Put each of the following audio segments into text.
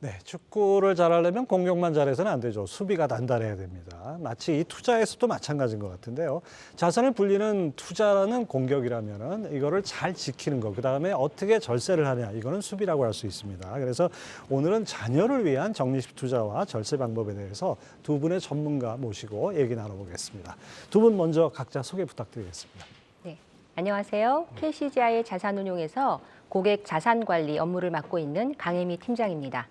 네, 축구를 잘하려면 공격만 잘해서는 안 되죠. 수비가 단단해야 됩니다. 마치 이 투자에서도 마찬가지인 것 같은데요. 자산을 불리는 투자라는 공격이라면은 이거를 잘 지키는 거, 그다음에 어떻게 절세를 하냐, 이거는 수비라고 할 수 있습니다. 그래서 오늘은 자녀를 위한 적립식 투자와 절세 방법에 대해서 두 분의 전문가 모시고 얘기 나눠보겠습니다. 두 분 먼저 각자 소개 부탁드리겠습니다. 네, 안녕하세요. KCGI 자산운용에서 고객 자산관리 업무를 맡고 있는 강혜미 팀장입니다.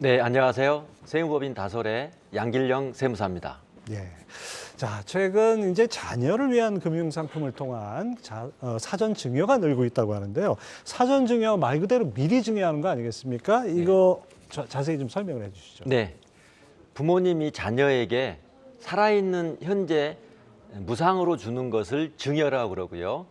네, 안녕하세요. 세무법인 다솔의 양길영 세무사입니다. 예. 자, 최근 이제 자녀를 위한 금융상품을 통한 사전 증여가 늘고 있다고 하는데요. 사전 증여 말 그대로 미리 증여하는 거 아니겠습니까? 이거 자세히 좀 설명을 해 주시죠. 네, 부모님이 자녀에게 살아있는 현재 무상으로 주는 것을 증여라고 그러고요.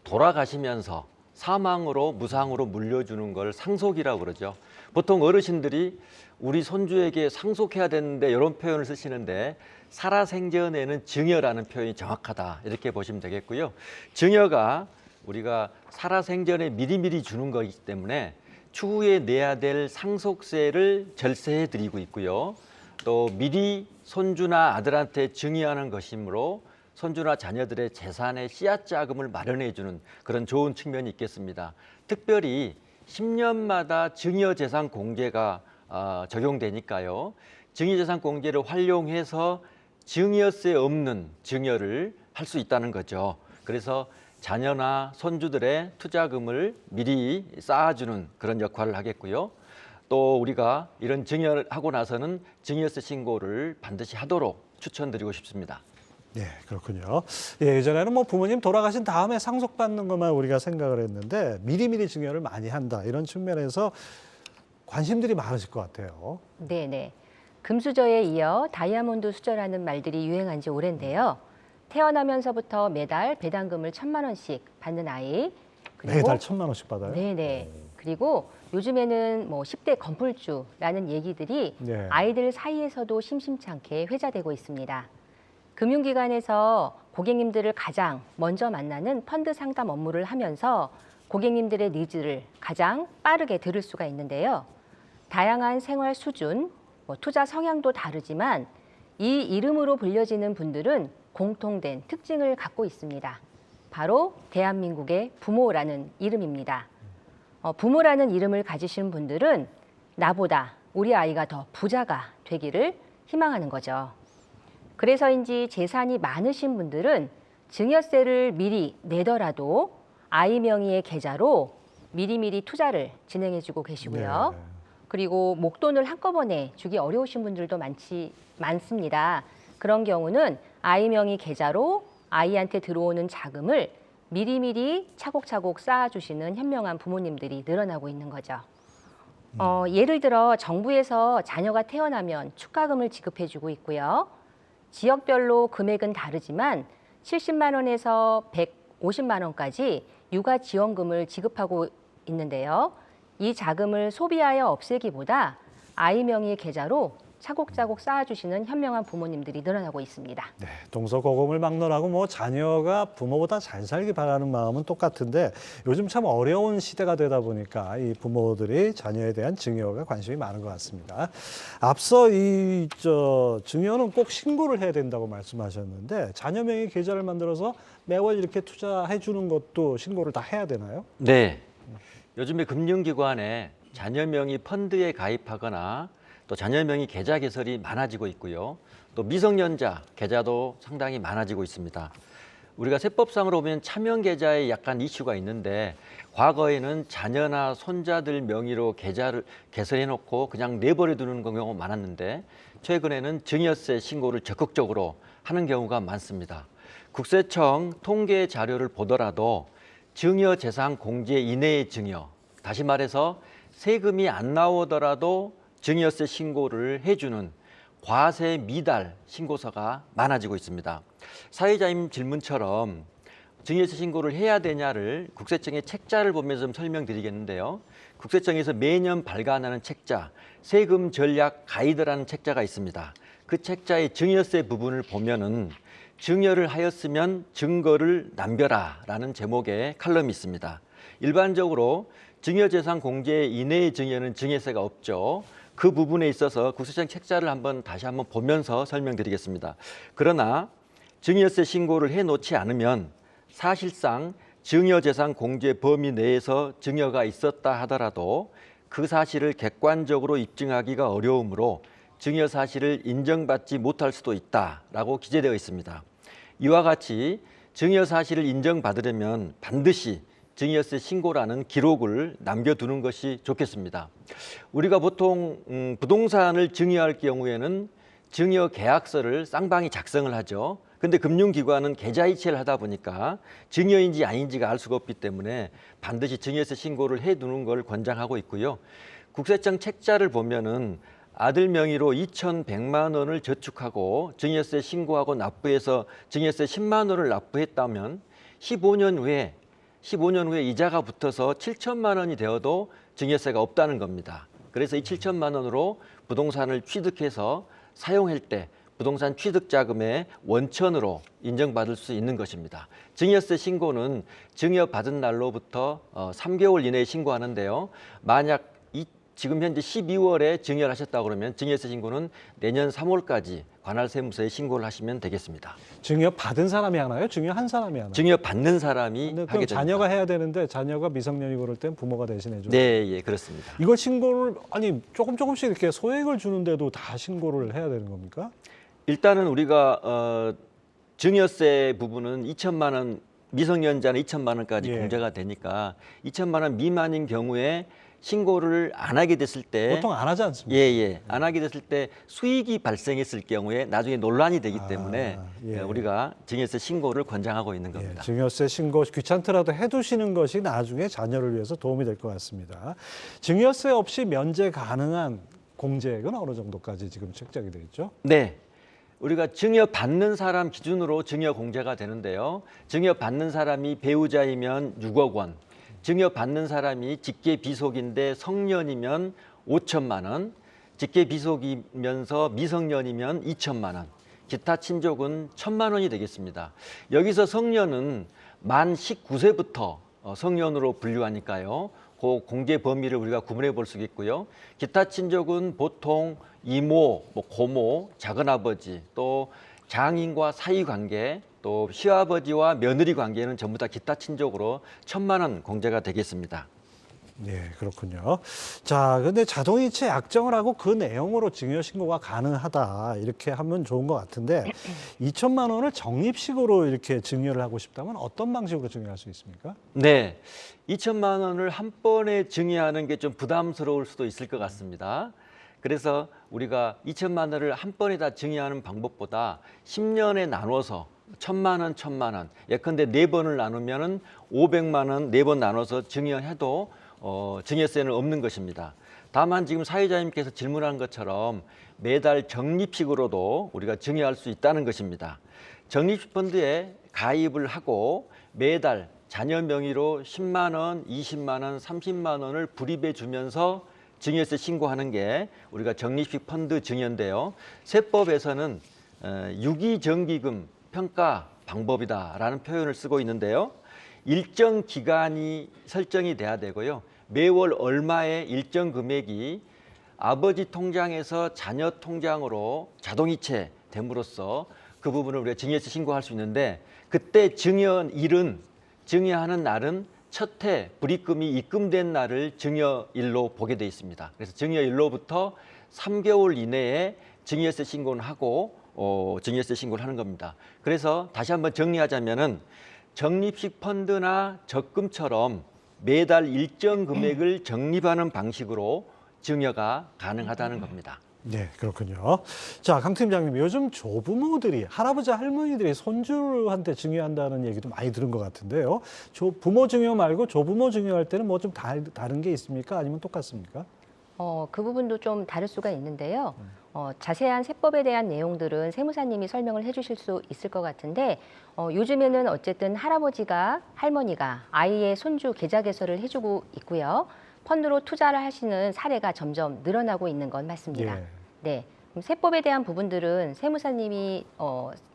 돌아가시면서 사망으로 무상으로 물려주는 걸 상속이라고 그러죠. 보통 어르신들이 우리 손주에게 상속해야 되는데 이런 표현을 쓰시는데 살아생전에는 증여라는 표현이 정확하다 이렇게 보시면 되겠고요. 증여가 우리가 살아생전에 미리미리 주는 것이기 때문에 추후에 내야 될 상속세를 절세해 드리고 있고요. 또 미리 손주나 아들한테 증여하는 것이므로 손주나 자녀들의 재산의 씨앗 자금을 마련해 주는 그런 좋은 측면이 있겠습니다. 특별히 10년마다 증여재산 공제가 적용되니까요. 증여재산 공제를 활용해서 증여세 없는 증여를 할 수 있다는 거죠. 그래서 자녀나 손주들의 투자금을 미리 쌓아주는 그런 역할을 하겠고요. 또 우리가 이런 증여를 하고 나서는 증여세 신고를 반드시 하도록 추천드리고 싶습니다. 예, 그렇군요. 예, 예전에는 뭐 부모님 돌아가신 다음에 상속받는 것만 우리가 생각을 했는데 미리미리 증여를 많이 한다. 이런 측면에서 관심들이 많으실 것 같아요. 네네. 금수저에 이어 다이아몬드 수저라는 말들이 유행한 지 오랜데요. 태어나면서부터 매달 배당금을 1,000만 원씩 받는 아이. 매달 1,000만 원씩 받아요? 네네. 그리고 요즘에는 뭐 10대 건풀주라는 얘기들이 네. 아이들 사이에서도 심심찮게 회자되고 있습니다. 금융기관에서 고객님들을 가장 먼저 만나는 펀드 상담 업무를 하면서 고객님들의 니즈를 가장 빠르게 들을 수가 있는데요. 다양한 생활 수준, 투자 성향도 다르지만 이 이름으로 불려지는 분들은 공통된 특징을 갖고 있습니다. 바로 대한민국의 부모라는 이름입니다. 부모라는 이름을 가지신 분들은 나보다 우리 아이가 더 부자가 되기를 희망하는 거죠. 그래서인지 재산이 많으신 분들은 증여세를 미리 내더라도 아이 명의의 계좌로 미리미리 투자를 진행해주고 계시고요. 네. 그리고 목돈을 한꺼번에 주기 어려우신 분들도 많습니다. 그런 경우는 아이 명의 계좌로 아이한테 들어오는 자금을 미리미리 차곡차곡 쌓아주시는 현명한 부모님들이 늘어나고 있는 거죠. 예를 들어 정부에서 자녀가 태어나면 축가금을 지급해주고 있고요. 지역별로 금액은 다르지만 70만 원에서 150만 원까지 육아 지원금을 지급하고 있는데요. 이 자금을 소비하여 없애기보다 아이 명의 계좌로 차곡차곡 쌓아주시는 현명한 부모님들이 늘어나고 있습니다. 네, 동서고금을 막론하고 뭐 자녀가 부모보다 잘 살기 바라는 마음은 똑같은데 요즘 참 어려운 시대가 되다 보니까 이 부모들이 자녀에 대한 증여가 관심이 많은 것 같습니다. 앞서 증여는 꼭 신고를 해야 된다고 말씀하셨는데 자녀 명의 계좌를 만들어서 매월 이렇게 투자해 주는 것도 신고를 다 해야 되나요? 네, 요즘에 금융기관에 자녀 명의 펀드에 가입하거나 또 자녀 명의 계좌 개설이 많아지고 있고요. 또 미성년자 계좌도 상당히 많아지고 있습니다. 우리가 세법상으로 보면 차명 계좌에 약간 이슈가 있는데 과거에는 자녀나 손자들 명의로 계좌를 개설해 놓고 그냥 내버려 두는 경우가 많았는데 최근에는 증여세 신고를 적극적으로 하는 경우가 많습니다. 국세청 통계 자료를 보더라도 증여재산 공제 이내의 증여, 다시 말해서 세금이 안 나오더라도 증여세 신고를 해주는 과세 미달 신고서가 많아지고 있습니다. 사회자님 질문처럼 증여세 신고를 해야 되냐를 국세청의 책자를 보면서 좀 설명드리겠는데요. 국세청에서 매년 발간하는 책자, 세금 전략 가이드라는 책자가 있습니다. 그 책자의 증여세 부분을 보면은 증여를 하였으면 증거를 남겨라라는 제목의 칼럼이 있습니다. 일반적으로 증여재산 공제 이내의 증여는 증여세가 없죠. 그 부분에 있어서 국세청 책자를 다시 한번 보면서 설명드리겠습니다. 그러나 증여세 신고를 해놓지 않으면 사실상 증여재산 공제 범위 내에서 증여가 있었다 하더라도 그 사실을 객관적으로 입증하기가 어려우므로 증여 사실을 인정받지 못할 수도 있다라고 기재되어 있습니다. 이와 같이 증여 사실을 인정받으려면 반드시 증여세 신고라는 기록을 남겨두는 것이 좋겠습니다. 우리가 보통 부동산을 증여할 경우에는 증여 계약서를 쌍방이 작성을 하죠. 근데 금융기관은 계좌이체를 하다 보니까 증여인지 아닌지가 알 수가 없기 때문에 반드시 증여세 신고를 해두는 걸 권장하고 있고요. 국세청 책자를 보면은 아들 명의로 2,100만 원을 저축하고 증여세 신고하고 납부해서 증여세 10만 원을 납부했다면 15년 후에 이자가 붙어서 7천만 원이 되어도 증여세가 없다는 겁니다. 그래서 이 7천만 원으로 부동산을 취득해서 사용할 때 부동산 취득 자금의 원천으로 인정받을 수 있는 것입니다. 증여세 신고는 증여받은 날로부터 3개월 이내에 신고하는데요. 만약 지금 현재 12월에 증여를 하셨다고 그러면 증여세 신고는 내년 3월까지 관할세무서에 신고를 하시면 되겠습니다. 증여 받은 사람이 하나요? 증여 한 사람이 하나요? 증여 받는 사람이 근데 하게 그럼 됩니다. 자녀가 해야 되는데 자녀가 미성년이고 그럴 땐 부모가 대신해 줘요. 네, 예, 그렇습니다. 이걸 신고를 조금씩 이렇게 소액을 주는데도 다 신고를 해야 되는 겁니까? 일단은 우리가 증여세 부분은 2천만 원, 미성년자는 2천만 원까지 예. 공제가 되니까 2천만 원 미만인 경우에 신고를 안 하게 됐을 때 보통 안 하지 않습니까? 예, 안 하게 됐을 때 수익이 발생했을 경우에 나중에 논란이 되기 때문에 예. 우리가 증여세 신고를 권장하고 있는 예, 겁니다. 증여세 신고 귀찮더라도 해두시는 것이 나중에 자녀를 위해서 도움이 될 것 같습니다. 증여세 없이 면제 가능한 공제액은 어느 정도까지 지금 책정이 되어 있죠? 네. 우리가 증여받는 사람 기준으로 증여 공제가 되는데요. 증여받는 사람이 배우자이면 6억 원, 증여받는 사람이 직계 비속인데 성년이면 5천만 원, 직계 비속이면서 미성년이면 2천만 원, 기타 친족은 1,000만 원이 되겠습니다. 여기서 성년은 만 19세부터 성년으로 분류하니까요. 그 공제 범위를 우리가 구분해 볼 수 있고요. 기타 친족은 보통 이모, 고모, 작은아버지, 또 장인과 사이관계, 또 시아버지와 며느리 관계는 전부 다 기타 친족으로 1,000만 원 공제가 되겠습니다. 네, 그렇군요. 자, 근데 자동이체 약정을 하고 그 내용으로 증여 신고가 가능하다 이렇게 하면 좋은 것 같은데 2천만 원을 적립식으로 이렇게 증여를 하고 싶다면 어떤 방식으로 증여할 수 있습니까? 네, 2천만 원을 한 번에 증여하는 게 좀 부담스러울 수도 있을 것 같습니다. 그래서 우리가 2천만 원을 한 번에 다 증여하는 방법보다 10년에 나눠서 1,000만 원, 1,000만 원, 예컨대 4번을 나누면은 500만 원 4번 나눠서 증여해도 증여세는 없는 것입니다. 다만 지금 사회자님께서 질문한 것처럼 매달 적립식으로도 우리가 증여할 수 있다는 것입니다. 적립식 펀드에 가입을 하고 매달 자녀 명의로 10만 원, 20만 원, 30만 원을 불입해 주면서 증여세 신고하는 게 우리가 적립식 펀드 증여인데요. 세법에서는 유기정기금 평가 방법이다라는 표현을 쓰고 있는데요. 일정 기간이 설정이 돼야 되고요. 매월 얼마의 일정 금액이 아버지 통장에서 자녀 통장으로 자동이체 됨으로써 그 부분을 우리가 증여세 신고할 수 있는데 그때 증여일은 증여하는 날은 첫 해 불입금이 입금된 날을 증여일로 보게 돼 있습니다. 그래서 증여일로부터 3개월 이내에 증여세 신고는 하고 증여세 신고를 하는 겁니다. 그래서 다시 한번 정리하자면은 적립식 펀드나 적금처럼 매달 일정 금액을 적립하는 방식으로 증여가 가능하다는 겁니다. 네, 그렇군요. 자, 강 팀장님, 요즘 조부모들이, 할아버지, 할머니들이 손주한테 증여한다는 얘기도 많이 들은 것 같은데요. 부모 증여 말고 조부모 증여할 때는 뭐 좀 다른 게 있습니까? 아니면 똑같습니까? 그 부분도 좀 다를 수가 있는데요. 자세한 세법에 대한 내용들은 세무사님이 설명을 해주실 수 있을 것 같은데 요즘에는 어쨌든 할아버지가 할머니가 아이의 손주 계좌 개설을 해주고 있고요. 펀드로 투자를 하시는 사례가 점점 늘어나고 있는 건 맞습니다. 예. 네, 그럼 세법에 대한 부분들은 세무사님이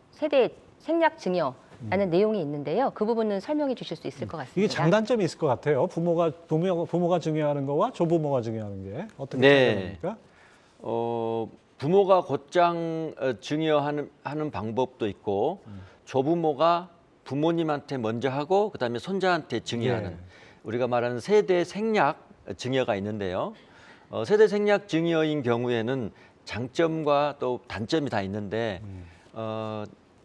세대 생략 증여 라는 내용이 있는데요. 그 부분은 설명해 주실 수 있을 것 같습니다. 이게 장단점이 있을 것 같아요. 부모가 증여하는 거와 조부모가 증여하는 게 어떻게 네. 다릅니까? 부모가 곧장 증여하는 방법도 있고 조부모가 부모님한테 먼저 하고 그다음에 손자한테 증여하는 예. 우리가 말하는 세대 생략 증여가 있는데요. 세대 생략 증여인 경우에는 장점과 또 단점이 다 있는데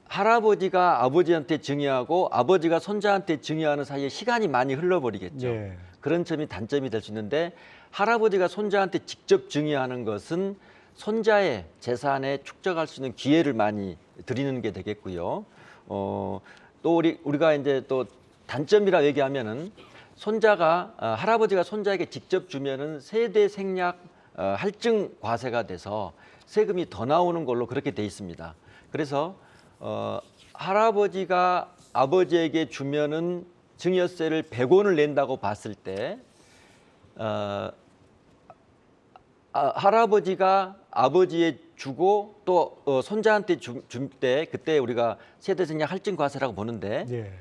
할아버지가 아버지한테 증여하고 아버지가 손자한테 증여하는 사이에 시간이 많이 흘러버리겠죠. 예. 그런 점이 단점이 될 수 있는데 할아버지가 손자한테 직접 증여하는 것은 손자의 재산에 축적할 수 있는 기회를 많이 드리는 게 되겠고요. 또 우리가 이제 또 단점이라 얘기하면은 손자가 할아버지가 손자에게 직접 주면은 세대 생략 할증 과세가 돼서 세금이 더 나오는 걸로 그렇게 돼 있습니다. 그래서 할아버지가 아버지에게 주면은 증여세를 100원을 낸다고 봤을 때 할아버지가 아버지에 주고 또 손자한테 줄 때 그때 우리가 세대생략 할증 과세라고 보는데 예.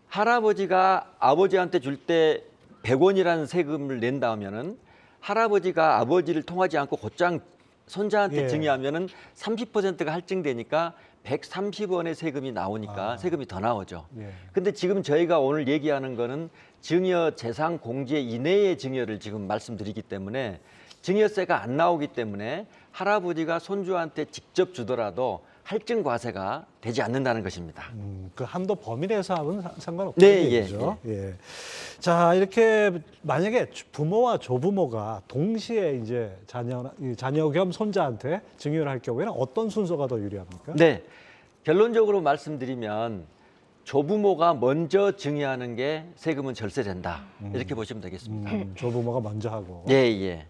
할아버지가 아버지한테 줄 때 100원이라는 세금을 낸다면은 할아버지가 아버지를 통하지 않고 곧장 손자한테 예. 증여하면은 30%가 할증되니까 130원의 세금이 나오니까 세금이 더 나오죠. 예. 근데 지금 저희가 오늘 얘기하는 거는 증여 재산 공제 이내의 증여를 지금 말씀드리기 때문에 증여세가 안 나오기 때문에 할아버지가 손주한테 직접 주더라도 할증 과세가 되지 않는다는 것입니다. 그 한도 범위 내에서 하면 상관없는 네, 얘기죠. 예. 자, 이렇게 만약에 부모와 조부모가 동시에 이제 자녀 겸 손자한테 증여를 할 경우에는 어떤 순서가 더 유리합니까? 네, 결론적으로 말씀드리면 조부모가 먼저 증여하는 게 세금은 절세된다 이렇게 보시면 되겠습니다. 조부모가 먼저 하고. 예, 예.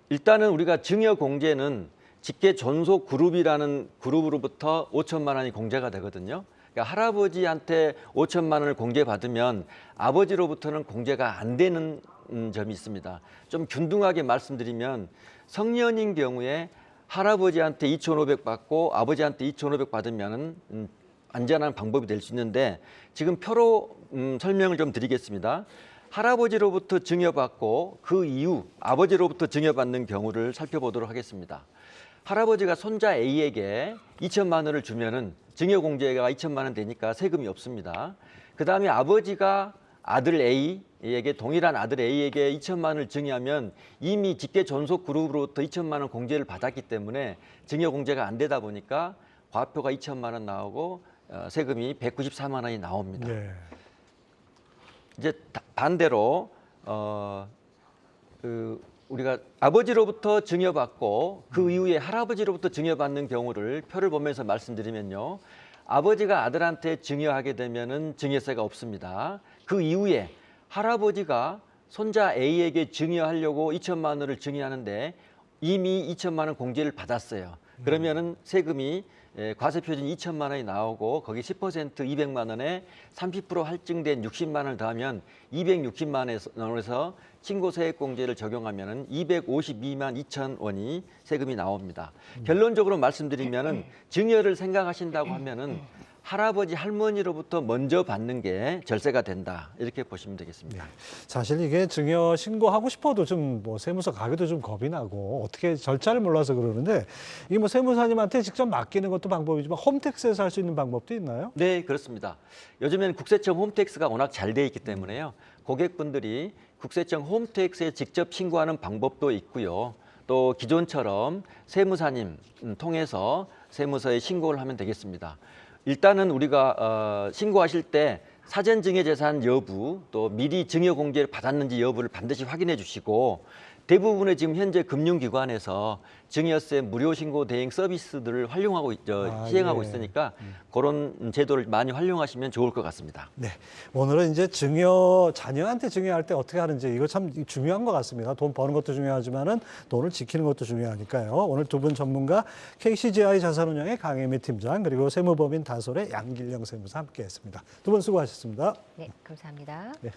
일단은 우리가 증여 공제는 직계 존속 그룹이라는 그룹으로부터 5천만 원이 공제가 되거든요. 그러니까 할아버지한테 5천만 원을 공제받으면 아버지로부터는 공제가 안 되는 점이 있습니다. 좀 균등하게 말씀드리면 성년인 경우에 할아버지한테 2,500 받고 아버지한테 2,500 받으면 안전한 방법이 될 수 있는데 지금 표로 설명을 좀 드리겠습니다. 할아버지로부터 증여받고 그 이후 아버지로부터 증여받는 경우를 살펴보도록 하겠습니다. 할아버지가 손자 A에게 2천만 원을 주면은 증여공제가 2천만 원 되니까 세금이 없습니다. 그 다음에 아버지가 아들 A에게 동일한 아들 A에게 2천만 원을 증여하면 이미 직계 존속 그룹으로부터 2천만 원 공제를 받았기 때문에 증여공제가 안 되다 보니까 과표가 2천만 원 나오고 세금이 194만 원이 나옵니다. 네. 이제 반대로 우리가 아버지로부터 증여받고 그 이후에 할아버지로부터 증여받는 경우를 표를 보면서 말씀드리면요. 아버지가 아들한테 증여하게 되면은 증여세가 없습니다. 그 이후에 할아버지가 손자 A에게 증여하려고 2천만 원을 증여하는데 이미 2천만 원 공제를 받았어요. 그러면은 세금이 과세 표준 2천만 원이 나오고 거기 10% 200만 원에 30% 할증된 60만 원을 더하면 260만 원에서 신고세액공제를 적용하면은 252만 2천 원이 세금이 나옵니다. 결론적으로 말씀드리면은 증여를 생각하신다고 하면은 할아버지 할머니로부터 먼저 받는 게 절세가 된다 이렇게 보시면 되겠습니다. 사실 이게 증여 신고하고 싶어도 좀 뭐 세무서 가기도 좀 겁이 나고 어떻게 절차를 몰라서 그러는데 이게 뭐 세무사님한테 직접 맡기는 것도 방법이지만 홈택스에서 할 수 있는 방법도 있나요? 네, 그렇습니다. 요즘에는 국세청 홈택스가 워낙 잘 돼 있기 때문에요. 고객분들이 국세청 홈택스에 직접 신고하는 방법도 있고요. 또 기존처럼 세무사님 통해서 세무서에 신고를 하면 되겠습니다. 일단은 우리가 신고하실 때 사전 증여 재산 여부 또 미리 증여 공제를 받았는지 여부를 반드시 확인해 주시고 대부분의 지금 현재 금융기관에서 증여세 무료 신고 대행 서비스들을 활용하고 시행하고 예. 있으니까 그런 제도를 많이 활용하시면 좋을 것 같습니다. 네, 오늘은 이제 자녀한테 증여할 때 어떻게 하는지 이거 참 중요한 것 같습니다. 돈 버는 것도 중요하지만은 돈을 지키는 것도 중요하니까요. 오늘 두 분 전문가 KCGI 자산운용의 강혜미 팀장 그리고 세무법인 다솔의 양길영 세무사 함께했습니다. 두 분 수고하셨습니다. 네, 감사합니다. 네.